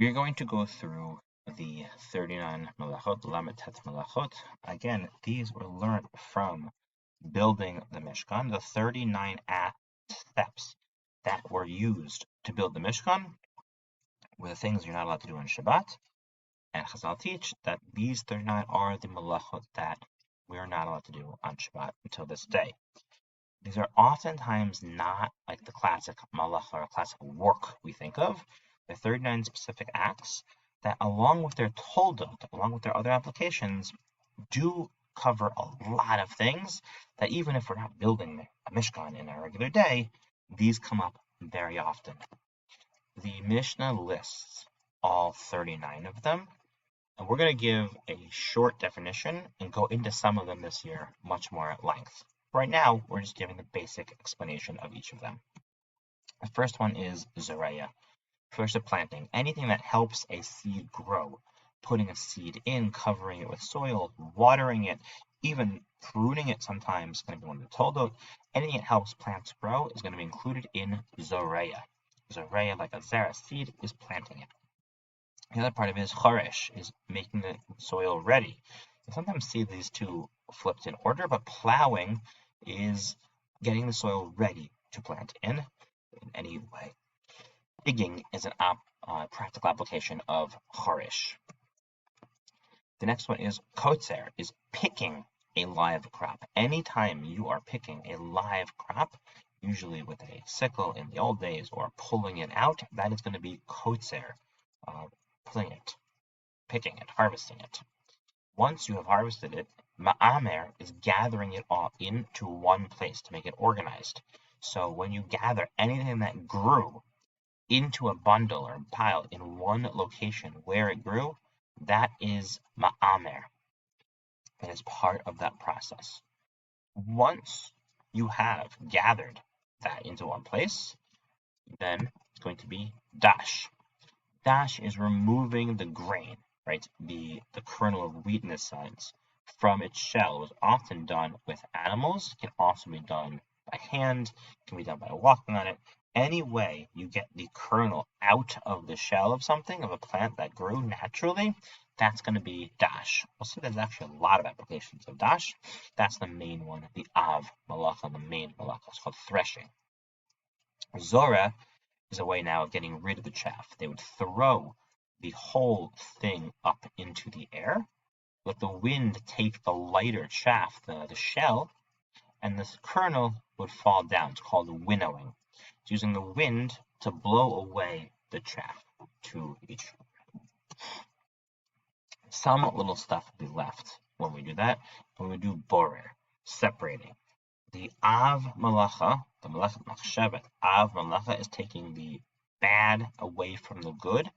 We're going to go through the 39 Melachot, Lametet Melachot. Again, these were learned from building the Mishkan, the 39 steps that were used to build the Mishkan were the things you're not allowed to do on Shabbat. And Chazal teach that these 39 are the Melachot that we're not allowed to do on Shabbat until this day. These are oftentimes not like the classic malacha or classic work we think of. They're 39 specific acts that, along with their toldot, along with their other applications, do cover a lot of things that even if we're not building a Mishkan in a regular day, these come up very often. The Mishnah lists all 39 of them, and we're going to give a short definition and go into some of them this year much more at length. Right now, we're just giving the basic explanation of each of them. The first one is Zoreya. First, of planting. Anything that helps a seed grow. Putting a seed in, covering it with soil, watering it, even pruning it sometimes is going to be one of the toldot. Anything that helps plants grow is going to be included in Zoreya. Zoreya, like a zera seed, is planting it. The other part of it is Choresh, is making the soil ready. You sometimes see these two flipped in order, but plowing is getting the soil ready to plant in any way. Digging is a practical application of Choresh. The next one is Kotzer, is picking a live crop. Anytime you are picking a live crop, usually with a sickle in the old days, or pulling it out, that is going to be Kotzer, pulling it, picking it, harvesting it. Once you have harvested it, Ma'amer is gathering it all into one place to make it organized. So when you gather anything that grew into a bundle or a pile in one location where it grew, that is Ma'amer. That is part of that process. Once you have gathered that into one place, then it's going to be Dash. Dash is removing the grain, right? The kernel of wheat in this sense, from its shell. It was often done with animals. It can also be done by hand. It can be done by walking on it. Any way you get the kernel out of the shell of something, of a plant that grew naturally, that's going to be Dash. We'll see there's actually a lot of applications of Dash. That's the main one, the Av Malacha, the main Malacha. It's called threshing. Zora is a way now of getting rid of the chaff. They would throw the whole thing up into the air, let the wind take the lighter chaff, the shell, and this kernel would fall down. It's called winnowing. It's using the wind to blow away the chaff to each. Some little stuff will be left when we do that, when we do borer, separating. The Av Malacha, the Melachot Machshevet, Av Malacha is taking the bad away from the good,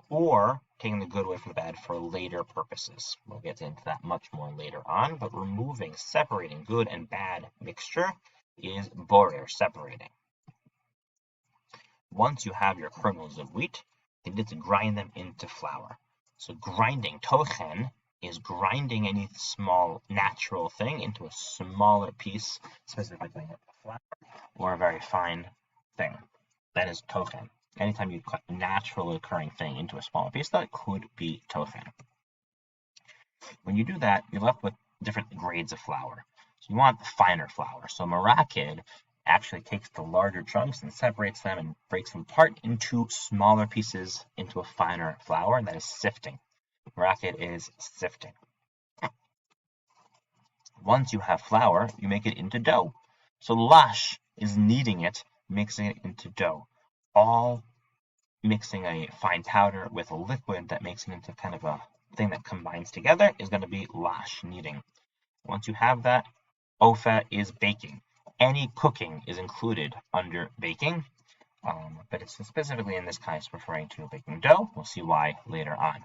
or taking the good away from the bad for later purposes. We'll get into that much more later on, but removing, separating good and bad mixture is borer, separating. Once you have your kernels of wheat, you need to grind them into flour. So grinding, tochen, is grinding any small natural thing into a smaller piece, specifically a flour, or a very fine thing. That is tochen. Anytime you cut a natural occurring thing into a smaller piece, that could be tochen. When you do that, you're left with different grades of flour. So you want the finer flour. So Merakid actually takes the larger chunks and separates them and breaks them apart into smaller pieces into a finer flour, and that is sifting. Merakid is sifting. Once you have flour, you make it into dough. So Lash is kneading it, mixing it into dough. All mixing a fine powder with a liquid that makes it into kind of a thing that combines together is going to be Lash, kneading. Once you have that, Ofa is baking. Any cooking is included under baking, but it's specifically in this case referring to baking dough. We'll see why later on.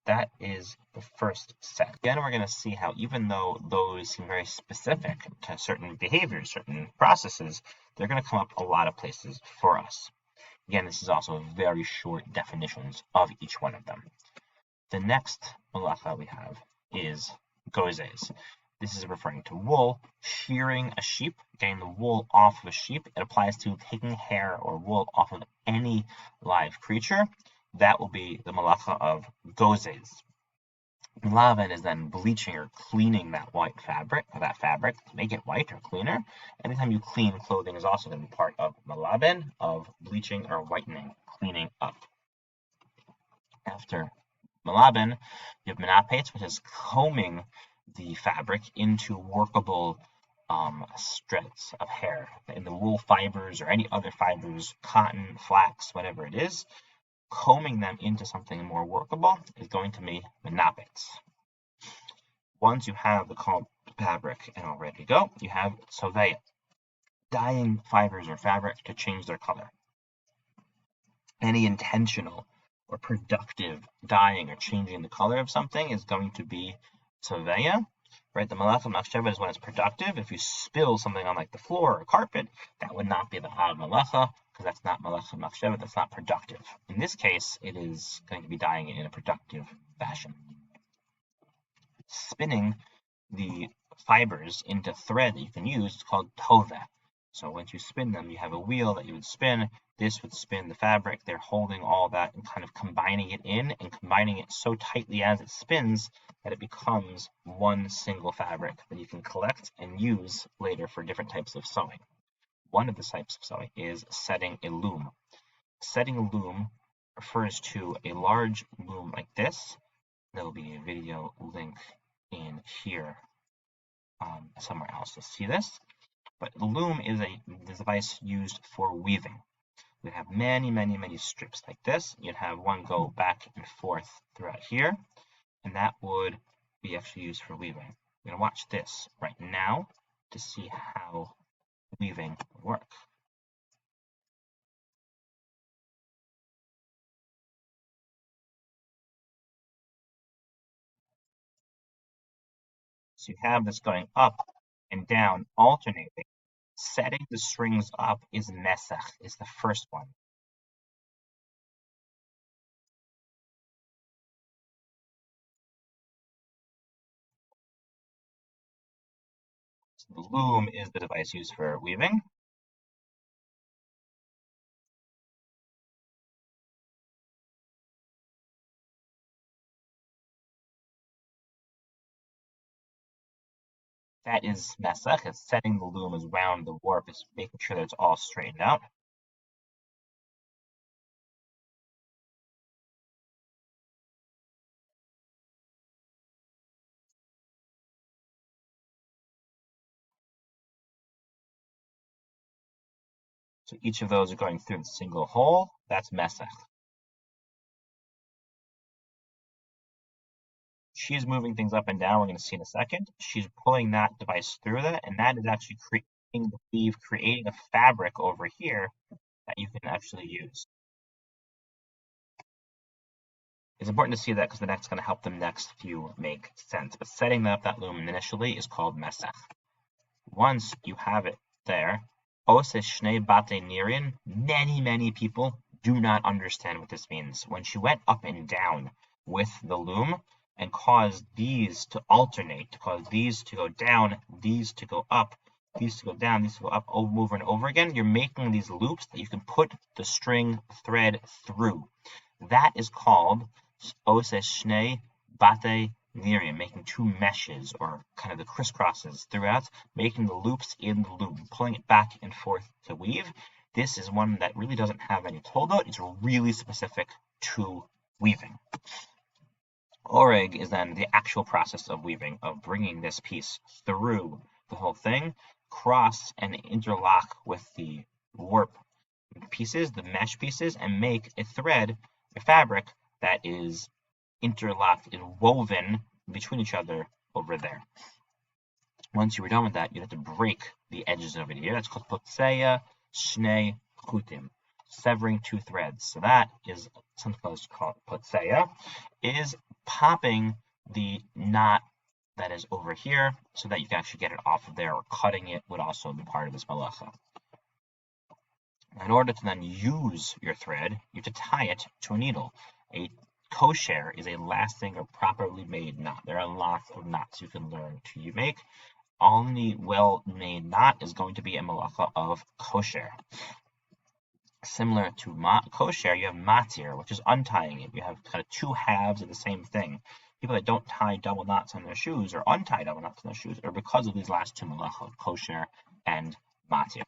That is the first set. Again, we're going to see how even though those seem very specific to certain behaviors, certain processes, they're going to come up a lot of places for us. Again, this is also very short definitions of each one of them. The next malacha we have is gozes. This is referring to wool. Shearing a sheep, getting the wool off of a sheep. It applies to taking hair or wool off of any live creature. That will be the malacha of gozes. Lavan is then bleaching or cleaning that white fabric, or that fabric, to make it white or cleaner. Anytime you clean clothing is also going to be part of malaben, of bleaching or whitening, cleaning up. After malaben, you have menapet, which is combing the fabric into workable strands of hair. In the wool fibers or any other fibers, cotton, flax, whatever it is, combing them into something more workable is going to be menapet. Once you have the combed fabric and all ready to go, you have soveya, dyeing fibers or fabric to change their color. Any intentional or productive dyeing or changing the color of something is going to be soveya. Right, the Melachot Machsheva is when it's productive. If you spill something on like the floor or carpet, that would not be the Ad Malacha, because that's not Melachot Machsheva, that's not productive. In this case, it is going to be dyeing it in a productive fashion. Spinning the fibers into thread that you can use is called tova. So once you spin them, you have a wheel that you would spin. This would spin the fabric. They're holding all that and kind of combining it in and combining it so tightly as it spins that it becomes one single fabric that you can collect and use later for different types of sewing. One of the types of sewing is setting a loom. Setting a loom refers to a large loom like this. There will be a video link in here somewhere else to see this. But the loom is a device used for weaving. We have many, many, many strips like this. You'd have one go back and forth throughout here, and that would be actually used for weaving. We're going to watch this right now to see how weaving would work. So you have this going up and down, alternating. Setting the strings up is mesach, is the first one. So the loom is the device used for weaving. That is mesach, it's setting the loom around the warp, is making sure that it's all straightened out. So each of those are going through the single hole. That's mesach. She's moving things up and down. We're going to see in a second. She's pulling that device through that, and that is actually creating the weave, creating a fabric over here that you can actually use. It's important to see that because that's going to help the next few make sense. But setting up that loom initially is called mesach. Once you have it there, ose shnei bate nirin, many people do not understand what this means. When she went up and down with the loom and caused these to alternate, to cause these to go down, these to go up, these to go down, these to go up over and over again, you're making these loops that you can put the string thread through. That is called ose shnei bate nirim, making two meshes or kind of the crisscrosses throughout, making the loops in the loom, pulling it back and forth to weave. This is one that really doesn't have any toldot. It's really specific to weaving. Oreg is then the actual process of weaving, of bringing this piece through the whole thing, cross and interlock with the warp pieces, the mesh pieces, and make a thread, a fabric that is interlocked and woven between each other over there. Once you were done with that, you have to break the edges over here. That's called potseya shnei chutim, severing two threads. So that is something called potseya, is popping the knot that is over here so that you can actually get it off of there, or cutting it would also be part of this malacha. In order to then use your thread, you have to tie it to a needle. A Kosher is a lasting or properly made knot. There are lots of knots you can learn to make. Only well-made knot is going to be a malacha of kosher. Similar to kosher, you have matir, which is untying it. You have kind of two halves of the same thing. People that don't tie double knots on their shoes or untie double knots on their shoes are because of these last two malachot, kosher and matir.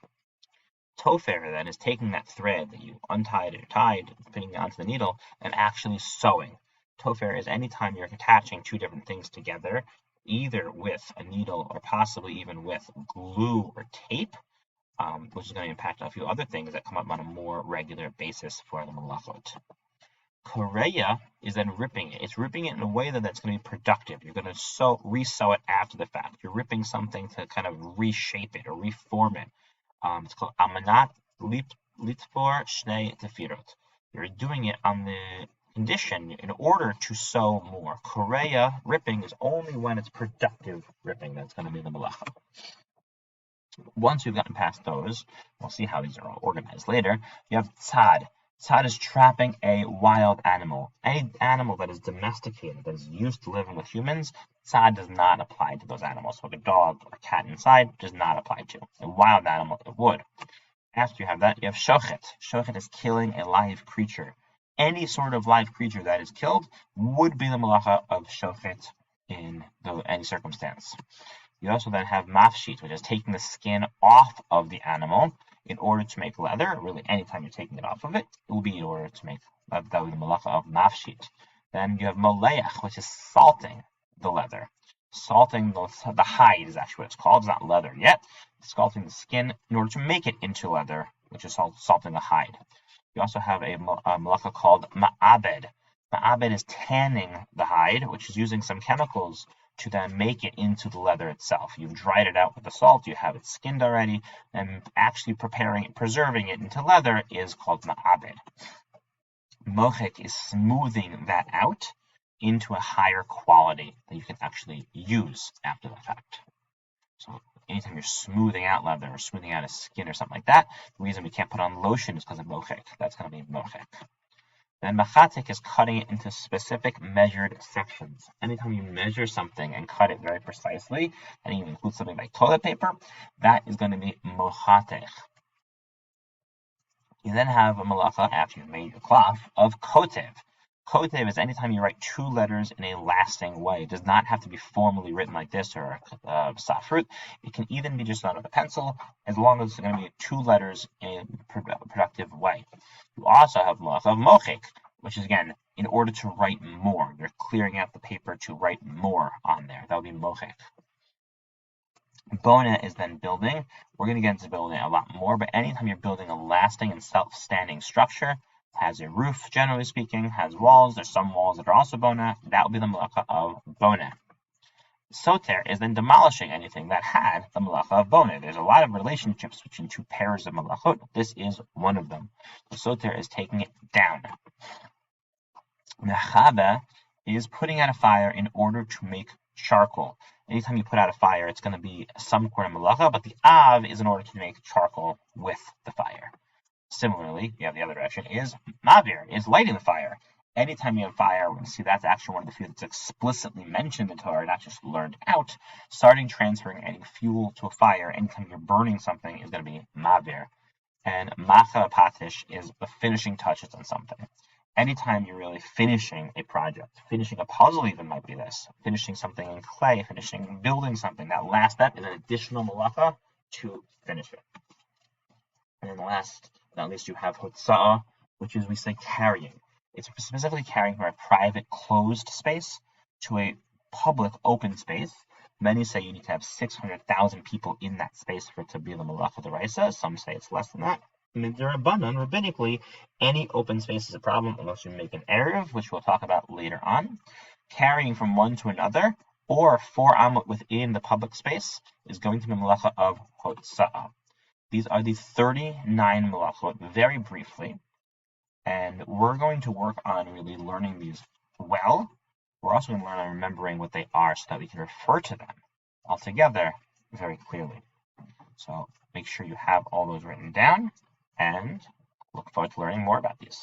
Tofer then is taking that thread that you untied or tied, putting it onto the needle, and actually sewing. Tofer is anytime you're attaching two different things together, either with a needle or possibly even with glue or tape, which is going to impact a few other things that come up on a more regular basis for the malachot. Koreya is then ripping it. It's ripping it in a way that's going to be productive. You're going to re-sew it after the fact. You're ripping something to kind of reshape it or reform it. It's called amanat litfor shnei tefirot. You're doing it on the condition in order to sew more. Koreya ripping is only when it's productive ripping that's going to be the malacha. Once we've gotten past those, we'll see how these are all organized later. You have tzad. Tzad is trapping a wild animal. Any animal that is domesticated, that is used to living with humans, tzad does not apply to those animals. So like a dog or a cat inside does not apply to. A wild animal, it would. After you have that, you have shochet. Shochet is killing a live creature. Any sort of live creature that is killed would be the malacha of shochet in any circumstance. You also then have mafshit, which is taking the skin off of the animal in order to make leather. Really, anytime you're taking it off of it, it will be in order to make that would be the malacha of mafshit. Then you have moleach, which is salting the leather. Salting the hide is actually what it's called. It's not leather yet. It's salting the skin in order to make it into leather, which is salting the hide. You also have a malacha called ma'abed. Ma'abed is tanning the hide, which is using some chemicals to then make it into the leather itself. You've dried it out with the salt, you have it skinned already, and actually preserving it into leather is called ma'abed. Mochek is smoothing that out into a higher quality that you can actually use after the fact. So anytime you're smoothing out leather or smoothing out a skin or something like that, the reason we can't put on lotion is because of mochek. That's going to be mochek. Then machatek is cutting it into specific measured sections. Anytime you measure something and cut it very precisely, and you include something like toilet paper, that is going to be mochatek. You then have a malacha, after you've made your cloth, of kotev. Kotev is anytime you write two letters in a lasting way. It does not have to be formally written like this or safrut. It can even be just done with a pencil, as long as it's going to be two letters in a productive way. You also have malacha of mochik, which is, again, in order to write more. You're clearing out the paper to write more on there. That would be mochik. Bona is then building. We're going to get into building a lot more, but anytime you're building a lasting and self-standing structure, has a roof, generally speaking, has walls, there's some walls that are also bona, that will be the malacha of bona. Soter is then demolishing anything that had the malacha of bona. There's a lot of relationships between two pairs of malachot. This is one of them. The soter is taking it down. Mechabe is putting out a fire in order to make charcoal. Anytime you put out a fire, it's going to be some sort of malacha, but the av is in order to make charcoal with the fire. Similarly, you have the other direction, is mavir, is lighting the fire. Anytime you have fire, we're going to see that's actually one of the few that's explicitly mentioned in Torah, not just learned out. Starting transferring any fuel to a fire, anytime you're burning something, is going to be mavir. And macha patish is the finishing touches on something. Anytime you're really finishing a project, finishing a puzzle even might be this, finishing something in clay, building something, that last step is an additional malacha to finish it. And then last but not least, you have hotza'ah, which is, we say, carrying. It's specifically carrying from a private closed space to a public open space. Many say you need to have 600,000 people in that space for it to be the malacha d'oraisa. Some say it's less than that. Mid'Rabbanan, rabbinically, any open space is a problem unless you make an erev, which we'll talk about later on. Carrying from one to another, or 4 amot within the public space, is going to be malacha of hotza'ah. These are the 39 malachot, very briefly, and we're going to work on really learning these well. We're also going to learn on remembering what they are so that we can refer to them all together very clearly. So make sure you have all those written down, and look forward to learning more about these.